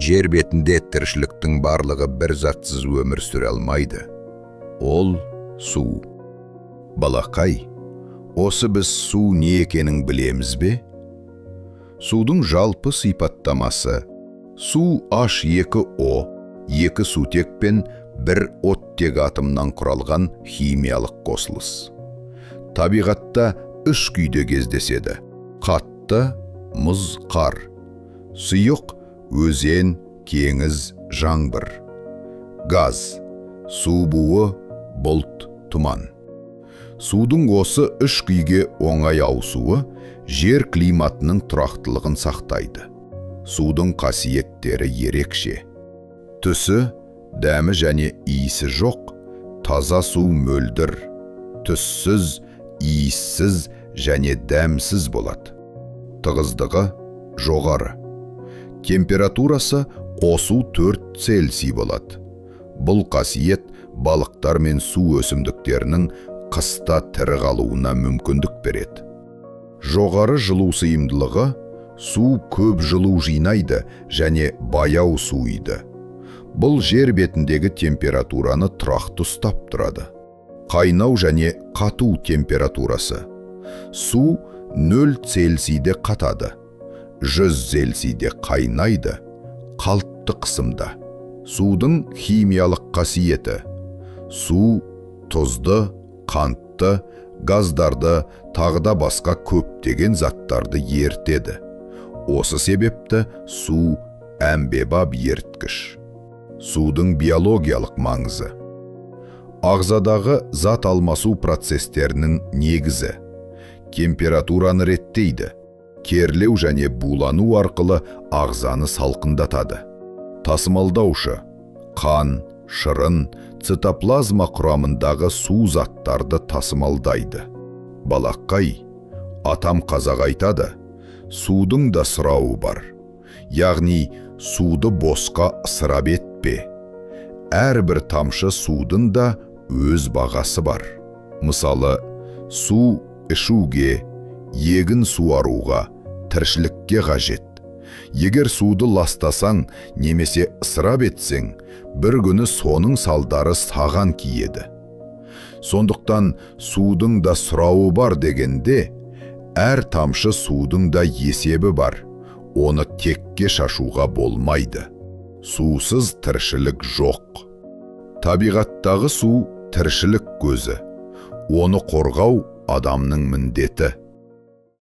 Жер бетінде тіршіліктің барлығы бір затсыз өмір сүре алмайды. Ол су. Балақай, осы біз су не екенін білеміз бе? Судың жалпы сипаттамасы: су H2O, 2 сутек пен 1 оттек атомнан құралған химиялық қосылыс. Табиғатта 3 күйде кездеседі: қатты, мұз, қар; сұйық, өзен, теңіз, жаңбыр; газ, су буы, бұлт, тұман. Судың осы 3 күйге оңай ауысуы жер климатының тұрақтылығын сақтайды. Судың қасиеттері ерекше: түсі, дәмі және иісі жоқ, таза су мөлдір, түссіз, иіссіз және дәмсіз болады. Тығыздығы жоғары. Температурасы қосу 4 Цельсий болады. Бұл қасиет балықтар мен су өсімдіктерінің қыста тірі қалуына мүмкіндік береді. Жоғары жылу сыйымдылығы: су көп жылу жинайды және баяу суиды. Бұл жер бетіндегі температураны тұрақты ұстап тұрады. Қайнау және қату температурасы: су 0 Цельсийде қатады, 100 Цельсийде қайнайды, қалтты қысымда. Судың химиялық қасиеті: су тұзды, қантты, газдарды, тағыда басқа көптеген заттарды ертеді. Осы себепті су әмбебап еріткіш. Судың биологиялық маңызы: ағзадағы зат алмасу процестерінің негізі. Температураны реттейді, керлеу және булану арқылы ағзаны салқындатады. Тасымалдаушы: қан, шырын, цитоплазма құрамындағы су заттарды тасымалдайды. Балақай, атам қазақ айтады: судың да сұрауы бар. Яғни суды босқа ысырап етпе. Әрбір тамшы судың да өз бағасы бар. Мысалы, су ішуге, егін суаруға, тіршілікке қажет. Егер суды ластасаң немесе ысырап етсең, бір күні соның салдары саған киеді. Сондықтан судың да сұрауы бар дегенде, әр тамшы судың да есебі бар. Оны текке шашуға болмайды. Сусыз тіршілік жоқ. Табиғаттағы су тіршілік көзі. Оны қорғау адамның міндеті.